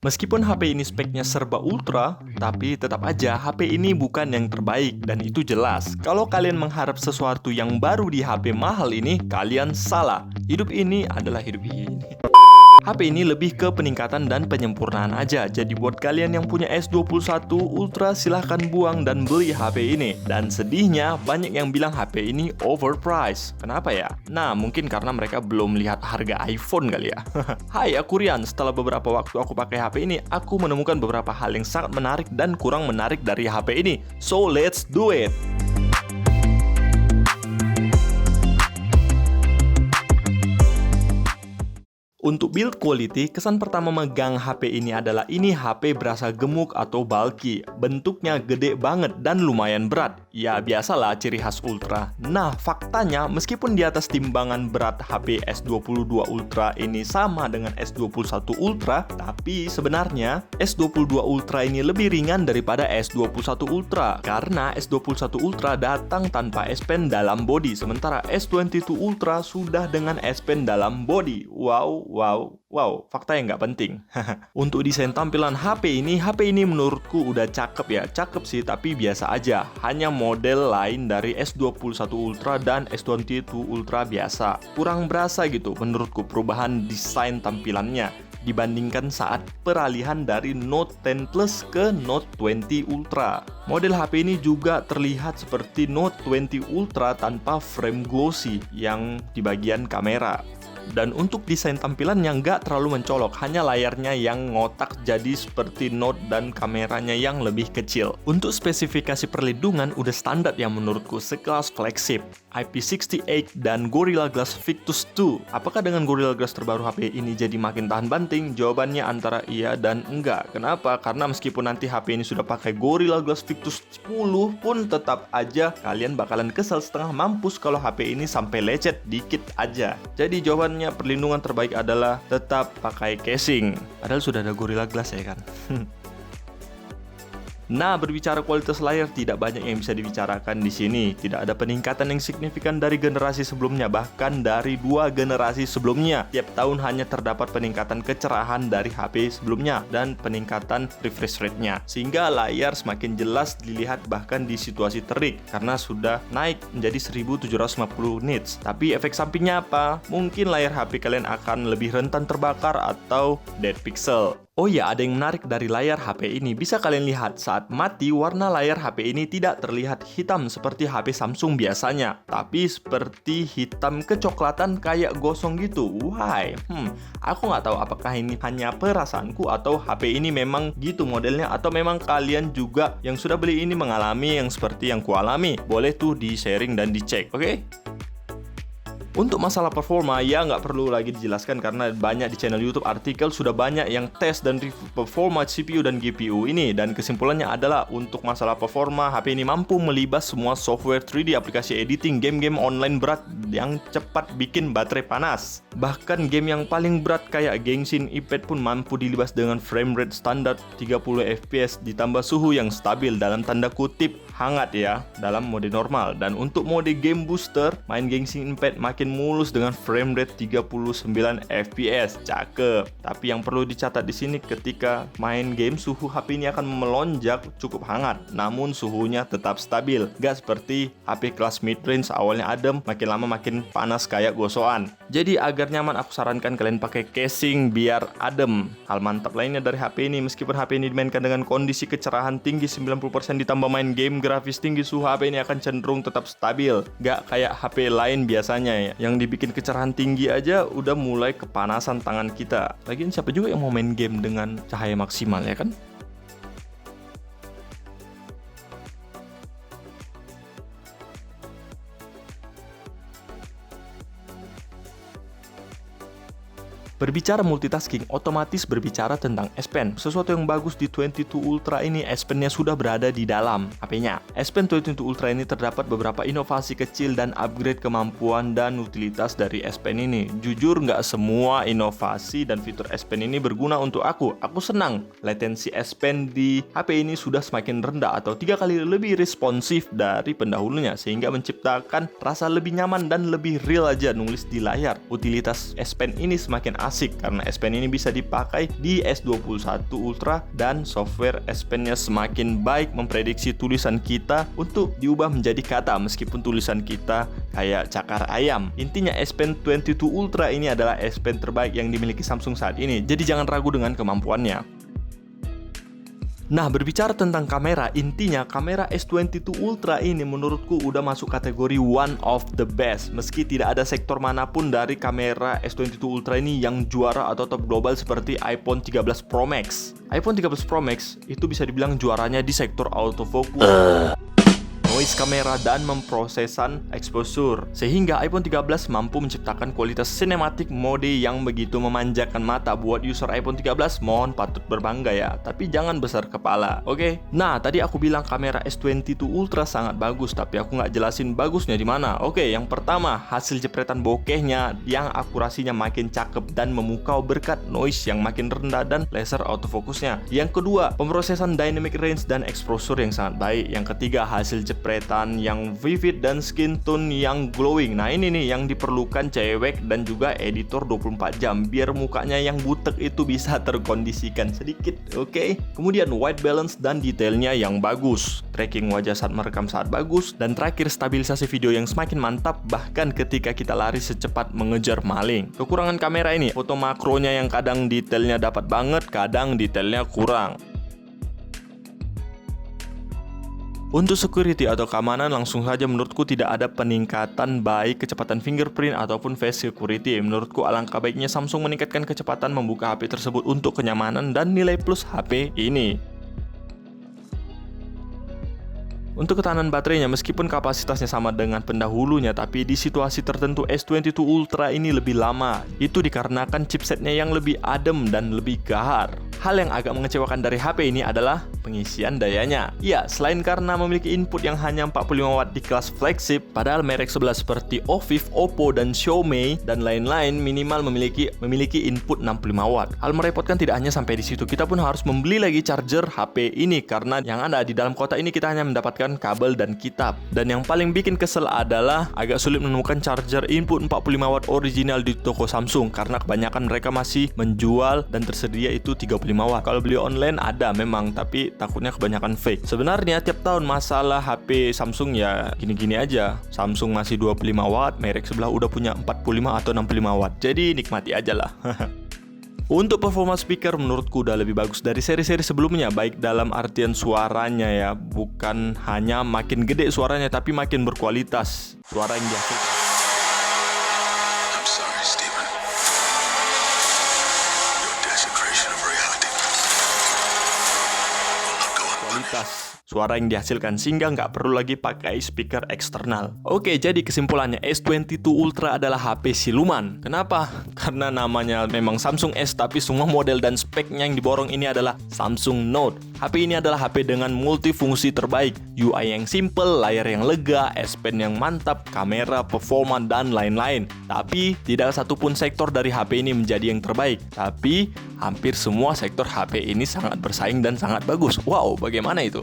Meskipun HP ini speknya serba ultra, tapi tetap aja HP ini bukan yang terbaik dan itu jelas. Kalau kalian mengharap sesuatu yang baru di HP mahal ini, kalian salah. Hidup ini adalah hidup ini. HP ini lebih ke peningkatan dan penyempurnaan aja. Jadi buat kalian yang punya S21 Ultra silahkan buang dan beli HP ini. Dan sedihnya banyak yang bilang HP ini overpriced. Kenapa ya? Nah mungkin karena mereka belum lihat harga iPhone kali ya. Hai, aku Rian. Setelah beberapa waktu aku pakai HP ini, aku menemukan beberapa hal yang sangat menarik dan kurang menarik dari HP ini. So let's do it! Untuk build quality, kesan pertama megang HP ini adalah ini HP berasa gemuk atau bulky. Bentuknya gede banget dan lumayan berat. Ya biasalah ciri khas Ultra. Nah faktanya meskipun di atas timbangan berat HP S22 Ultra ini sama dengan S21 Ultra, tapi sebenarnya S22 Ultra ini lebih ringan daripada S21 Ultra. Karena S21 Ultra datang tanpa S Pen dalam body, sementara S22 Ultra sudah dengan S Pen dalam body. Wow, fakta yang nggak penting. Untuk desain tampilan HP ini menurutku udah cakep ya. Cakep sih, tapi biasa aja. Hanya model lain dari S21 Ultra dan S22 Ultra biasa. Kurang berasa gitu menurutku perubahan desain tampilannya dibandingkan saat peralihan dari Note 10 Plus ke Note 20 Ultra. Model HP ini juga terlihat seperti Note 20 Ultra tanpa frame glossy yang di bagian kamera. Dan untuk desain tampilannya nggak terlalu mencolok, hanya layarnya yang ngotak jadi seperti Note dan kameranya yang lebih kecil. Untuk spesifikasi perlindungan udah standar yang menurutku sekelas flagship, IP68 dan Gorilla Glass Victus 2. Apakah dengan Gorilla Glass terbaru HP ini jadi makin tahan banting? Jawabannya antara iya dan enggak. Kenapa? Karena meskipun nanti HP ini sudah pakai Gorilla Glass Victus 10 pun tetap aja kalian bakalan kesel setengah mampus kalau HP ini sampai lecet dikit aja. Jadi jawaban perlindungan terbaik adalah tetap pakai casing. Padahal sudah ada Gorilla Glass ya kan. Nah, berbicara kualitas layar tidak banyak yang bisa dibicarakan di sini. Tidak ada peningkatan yang signifikan dari generasi sebelumnya, bahkan dari 2 generasi sebelumnya. Tiap tahun hanya terdapat peningkatan kecerahan dari HP sebelumnya dan peningkatan refresh rate-nya. Sehingga layar semakin jelas dilihat bahkan di situasi terik karena sudah naik menjadi 1750 nits. Tapi efek sampingnya apa? Mungkin layar HP kalian akan lebih rentan terbakar atau dead pixel. Oh ya, ada yang menarik dari layar HP ini. Bisa kalian lihat saat mati, warna layar HP ini tidak terlihat hitam seperti HP Samsung biasanya, tapi seperti hitam kecoklatan kayak gosong gitu. Why? Aku nggak tahu apakah ini hanya perasaanku atau HP ini memang gitu modelnya, atau memang kalian juga yang sudah beli ini mengalami yang seperti yang kualami. Boleh tuh di-sharing dan dicek, oke? Untuk masalah performa, ya nggak perlu lagi dijelaskan karena banyak di channel YouTube artikel sudah banyak yang tes dan review performa CPU dan GPU ini. Dan kesimpulannya adalah untuk masalah performa, HP ini mampu melibas semua software 3D, aplikasi editing, game-game online berat yang cepat bikin baterai panas. Bahkan game yang paling berat kayak Genshin Impact pun mampu dilibas dengan frame rate standar 30 fps ditambah suhu yang stabil dalam tanda kutip hangat ya dalam mode normal. Dan untuk mode game booster, main Genshin Impact makin mulus dengan frame rate 39 fps. Cakep. Tapi yang perlu dicatat di sini ketika main game suhu HP ini akan melonjak cukup hangat, namun suhunya tetap stabil. Gak seperti HP kelas mid-range awalnya adem, makin lama makin panas kayak gosokan. Jadi agar nyaman aku sarankan kalian pakai casing biar adem. Hal mantap lainnya dari HP ini, meskipun HP ini dimainkan dengan kondisi kecerahan tinggi 90% ditambah main game grafis tinggi, suhu HP ini akan cenderung tetap stabil. Gak kayak HP lain biasanya ya, yang dibikin kecerahan tinggi aja udah mulai kepanasan tangan kita. Lagian siapa juga yang mau main game dengan cahaya maksimal ya kan? Berbicara multitasking, otomatis berbicara tentang S Pen. Sesuatu yang bagus di 22 Ultra ini, S Pen-nya sudah berada di dalam HP-nya. S Pen 22 Ultra ini terdapat beberapa inovasi kecil dan upgrade kemampuan dan utilitas dari S Pen ini. Jujur, nggak semua inovasi dan fitur S Pen ini berguna untuk aku. Aku senang latensi S Pen di HP ini sudah semakin rendah atau 3 kali lebih responsif dari pendahulunya, sehingga menciptakan rasa lebih nyaman dan lebih real aja nulis di layar. Utilitas S Pen ini semakin asik asik karena S Pen ini bisa dipakai di S21 Ultra dan software S Pen-nya semakin baik memprediksi tulisan kita untuk diubah menjadi kata meskipun tulisan kita kayak cakar ayam. Intinya S Pen 22 Ultra ini adalah S Pen terbaik yang dimiliki Samsung saat ini. Jadi jangan ragu dengan kemampuannya. Nah, berbicara tentang kamera, intinya kamera S22 Ultra ini menurutku udah masuk kategori one of the best. Meski tidak ada sektor manapun dari kamera S22 Ultra ini yang juara atau top global seperti iPhone 13 Pro Max. iPhone 13 Pro Max itu bisa dibilang juaranya di sektor autofocus, noise kamera, dan memprosesan exposure, sehingga iPhone 13 mampu menciptakan kualitas cinematic mode yang begitu memanjakan mata. Buat user iPhone 13 mohon patut berbangga ya, tapi jangan besar kepala, oke? Nah, tadi aku bilang kamera S22 Ultra sangat bagus, tapi aku nggak jelasin bagusnya di mana. Oke, yang pertama, hasil jepretan bokehnya yang akurasinya makin cakep dan memukau berkat noise yang makin rendah dan laser autofocusnya. Yang kedua, pemrosesan dynamic range dan exposure yang sangat baik. Yang ketiga, hasil jepretan yang vivid dan skin tone yang glowing. Nah, ini nih yang diperlukan cewek dan juga editor 24 jam biar mukanya yang butek itu bisa terkondisikan sedikit, oke? Kemudian white balance dan detailnya yang bagus, tracking wajah saat merekam saat bagus, dan terakhir stabilisasi video yang semakin mantap bahkan ketika kita lari secepat mengejar maling. Kekurangan kamera ini, foto makronya yang kadang detailnya dapat banget, kadang detailnya kurang. Untuk security atau keamanan, langsung saja menurutku tidak ada peningkatan baik kecepatan fingerprint ataupun face security. Menurutku alangkah baiknya Samsung meningkatkan kecepatan membuka HP tersebut untuk kenyamanan dan nilai plus HP ini. Untuk ketahanan baterainya, meskipun kapasitasnya sama dengan pendahulunya, tapi di situasi tertentu S22 Ultra ini lebih lama. Itu dikarenakan chipsetnya yang lebih adem dan lebih gahar. Hal yang agak mengecewakan dari HP ini adalah pengisian dayanya. Ya, selain karena memiliki input yang hanya 45 watt di kelas flagship, padahal merek sebelah seperti Oviv, Oppo, dan Xiaomi dan lain-lain minimal memiliki input 65 watt. Hal merepotkan tidak hanya sampai di situ, kita pun harus membeli lagi charger HP ini karena yang ada di dalam kota ini kita hanya mendapatkan kabel dan kitab. Dan yang paling bikin kesel adalah agak sulit menemukan charger input 45 watt original di toko Samsung karena kebanyakan mereka masih menjual dan tersedia itu 35 watt. Kalau beli online ada memang, tapi takutnya kebanyakan fake. Sebenarnya tiap tahun masalah HP Samsung ya gini-gini aja. Samsung masih 25 watt, merek sebelah udah punya 45 atau 65 watt. Jadi nikmati aja lah. Untuk performa speaker menurutku udah lebih bagus dari seri-seri sebelumnya, baik dalam artian suaranya ya, bukan hanya makin gede suaranya tapi makin berkualitas. Suara yang dihasilkan. Suara yang dihasilkan sehingga nggak perlu lagi pakai speaker eksternal. Oke, jadi kesimpulannya S22 Ultra adalah HP siluman. Kenapa? Karena namanya memang Samsung S, tapi semua model dan speknya yang diborong ini adalah Samsung Note. HP ini adalah HP dengan multifungsi terbaik, UI yang simple, layar yang lega, S Pen yang mantap, kamera, performa, dan lain-lain. Tapi tidak satupun sektor dari HP ini menjadi yang terbaik. Tapi hampir semua sektor HP ini sangat bersaing dan sangat bagus. Wow, bagaimana itu?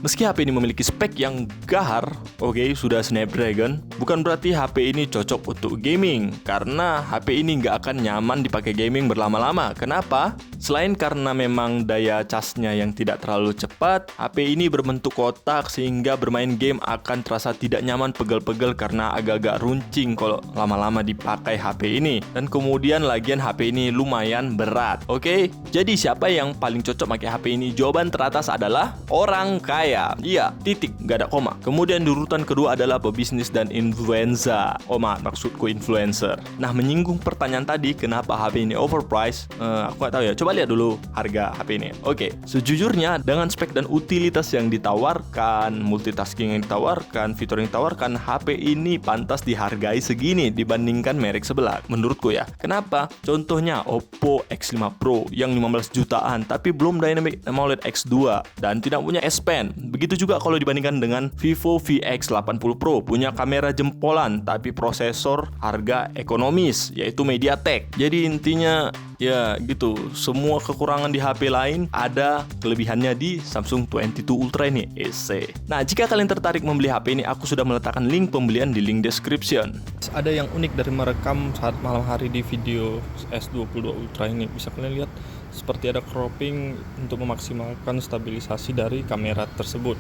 Meski HP ini memiliki spek yang gahar, oke, sudah Snapdragon, bukan berarti HP ini cocok untuk gaming. Karena HP ini nggak akan nyaman dipakai gaming berlama-lama. Kenapa? Selain karena memang daya casnya yang tidak terlalu cepat, HP ini berbentuk kotak sehingga bermain game akan terasa tidak nyaman, pegel-pegel karena agak-agak runcing kalau lama-lama dipakai HP ini. Dan kemudian lagian HP ini lumayan berat. Oke, jadi siapa yang paling cocok pakai HP ini? Jawaban teratas adalah orang kaya. Iya, titik, nggak ada koma. Kemudian di urutan kedua adalah pebisnis dan influencer. Maksudku influencer. Nah, menyinggung pertanyaan tadi, kenapa HP ini overpriced? Aku nggak tahu ya. Coba lihat dulu harga HP ini. Oke, sejujurnya dengan spek dan utilitas yang ditawarkan, multitasking yang ditawarkan, fitur yang ditawarkan, HP ini pantas dihargai segini dibandingkan merek sebelah. Menurutku ya. Kenapa? Contohnya Oppo X5 Pro yang 15 jutaan, tapi belum Dynamic AMOLED X2 dan tidak punya S Pen. Begitu juga kalau dibandingkan dengan Vivo VX80 Pro, punya kamera jempolan tapi prosesor harga ekonomis yaitu MediaTek. Jadi intinya ya gitu, semua kekurangan di HP lain ada kelebihannya di Samsung 22 Ultra ini SE. Nah, jika kalian tertarik membeli HP ini, aku sudah meletakkan link pembelian di link description. Ada yang unik dari merekam saat malam hari di video S22 Ultra ini. Bisa kalian lihat seperti ada cropping untuk memaksimalkan stabilisasi dari kamera tersebut.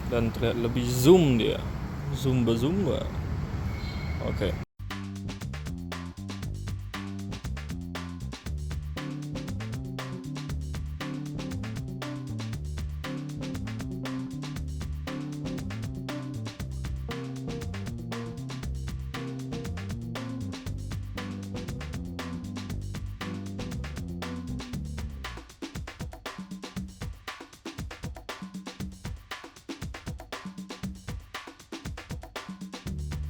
Dan terlihat lebih zoom dia. Zumba. Oke.